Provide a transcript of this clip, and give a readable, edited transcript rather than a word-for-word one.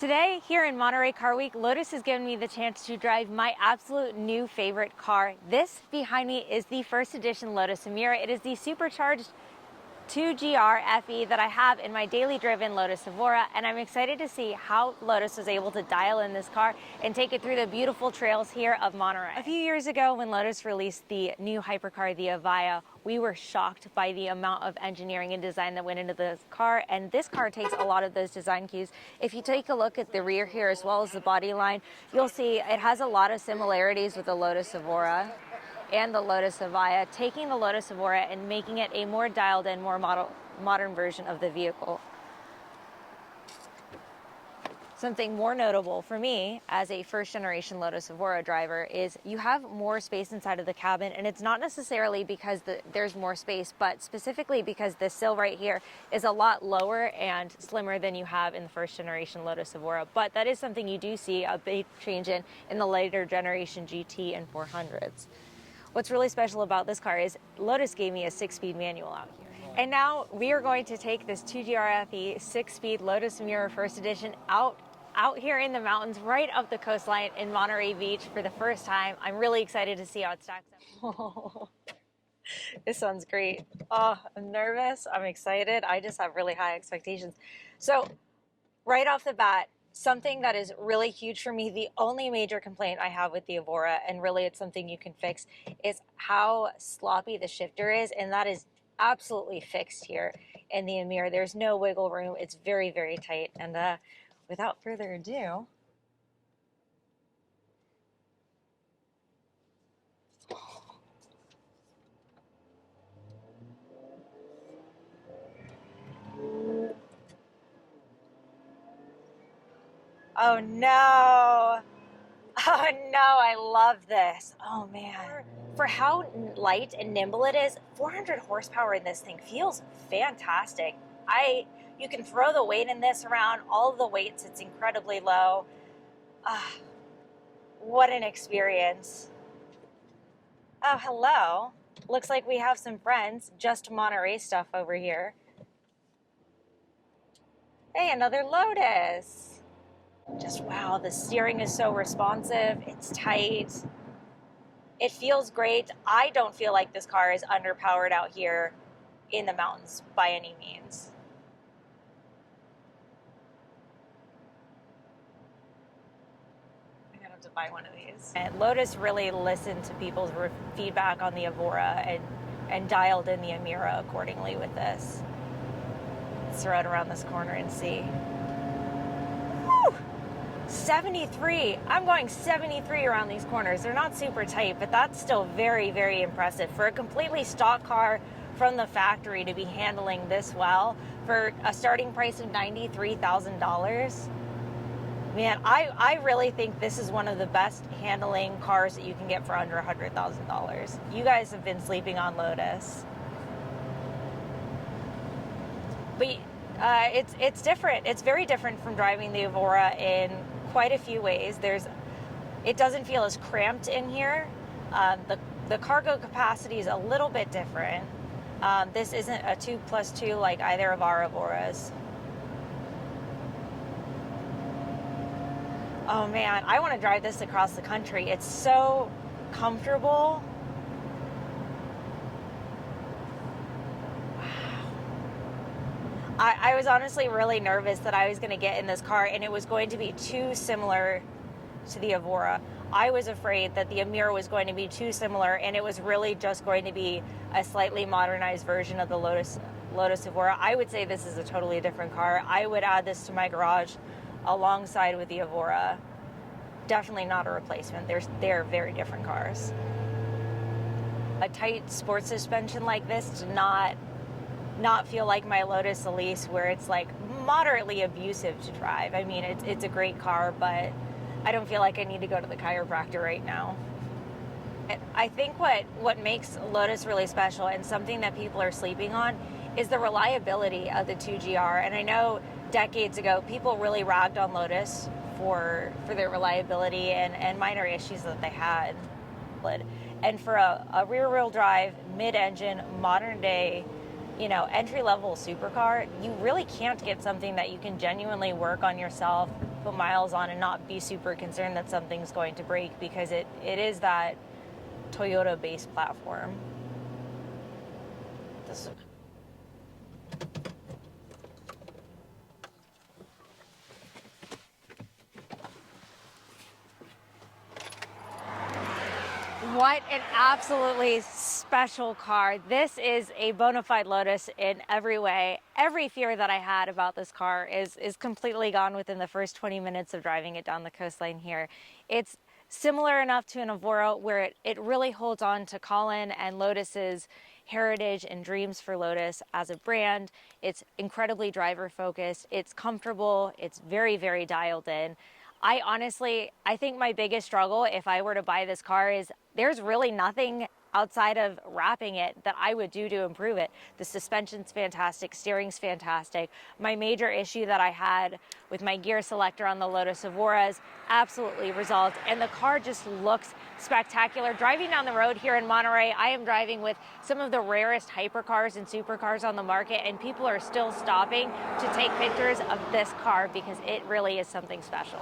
Today, here in Monterey Car Week, Lotus has given me the chance to drive my absolute new favorite car. This behind me is the first edition Lotus Emira. It is the supercharged 2GR FE that I have in my daily driven Lotus Evora, and I'm excited to see how Lotus was able to dial in this car and take it through the beautiful trails here of Monterey. A few years ago, when Lotus released the new hypercar, the Evora, we were shocked by the amount of engineering and design that went into this car, and this car takes a lot of those design cues. If you take a look at the rear here as well as the body line, you'll see it has a lot of similarities with the Lotus Evora and the Lotus Evora, taking the Lotus Evora and making it a more dialed in, more modern version of the vehicle. Something more notable for me as a first generation Lotus Evora driver is you have more space inside of the cabin, and it's not necessarily because there's more space, but specifically because the sill right here is a lot lower and slimmer than you have in the first generation Lotus Evora. But that is something you do see a big change in the later generation GT and 400s. What's really special about this car is Lotus gave me a 6-speed manual out here. And now we are going to take this 2GR FE 6-speed Lotus Emira First Edition out here in the mountains, right up the coastline in Monterey Beach for the first time. I'm really excited to see how it stacks up. This sounds great. Oh, I'm nervous. I'm excited. I just have really high expectations. So right off the bat, something that is really huge for me, the only major complaint I have with the Evora, and really it's something you can fix, is how sloppy the shifter is, and that is absolutely fixed here in the Emira. There's no wiggle room. It's very, very tight. And without further ado, oh no. Oh no, I love this. Oh man. For how light and nimble it is, 400 horsepower in this thing feels fantastic. You can throw the weight in this around, all of the weights, it's incredibly low. What an experience. Oh, hello. Looks like we have some friends, just Monterey stuff over here. Hey, another Lotus. Just wow, the steering is so responsive, it's tight, it feels great. I don't feel like this car is underpowered out here in the mountains by any means. I'm gonna have to buy one of these. And Lotus really listened to people's feedback on the Evora and dialed in the Emira accordingly with this. Let's throw it around this corner and see. 73. I'm going 73 around these corners. They're not super tight, but that's still very, very impressive. For a completely stock car from the factory to be handling this well for a starting price of $93,000. Man, I really think this is one of the best handling cars that you can get for under $100,000. You guys have been sleeping on Lotus. But it's different. It's very different from driving the Evora in quite a few ways. It doesn't feel as cramped in here. The cargo capacity is a little bit different. This isn't a 2+2 like either of our Evoras. Oh man, I want to drive this across the country. It's so comfortable. I was honestly really nervous that I was going to get in this car and it was going to be too similar to the Evora. I was afraid that the Emira was going to be too similar and it was really just going to be a slightly modernized version of the Lotus Evora. I would say this is a totally different car. I would add this to my garage alongside with the Evora. Definitely not a replacement. They're very different cars. A tight sports suspension like this does not feel like my Lotus Elise, where it's like moderately abusive to drive. I mean, it's a great car, but I don't feel like I need to go to the chiropractor right now. I think what makes Lotus really special and something that people are sleeping on is the reliability of the 2GR. And I know decades ago people really ragged on Lotus for their reliability and minor issues that they had. And for a rear-wheel drive, mid-engine, modern day, entry-level supercar, you really can't get something that you can genuinely work on yourself put miles on and not be super concerned that something's going to break, because it is that Toyota base platform. What an absolutely special car. This is a bona fide Lotus in every way. Every fear that I had about this car is completely gone within the first 20 minutes of driving it down the coastline here. It's similar enough to an Evora where it really holds on to Colin and Lotus's heritage and dreams for Lotus as a brand. It's incredibly driver focused. It's comfortable. It's very, very dialed in. I think my biggest struggle if I were to buy this car is there's really nothing outside of wrapping it that I would do to improve it. The suspension's fantastic, steering's fantastic. My major issue that I had with my gear selector on the Lotus Evora is absolutely resolved, and the car just looks spectacular. Driving down the road here in Monterey, I am driving with some of the rarest hypercars and supercars on the market, and people are still stopping to take pictures of this car because it really is something special.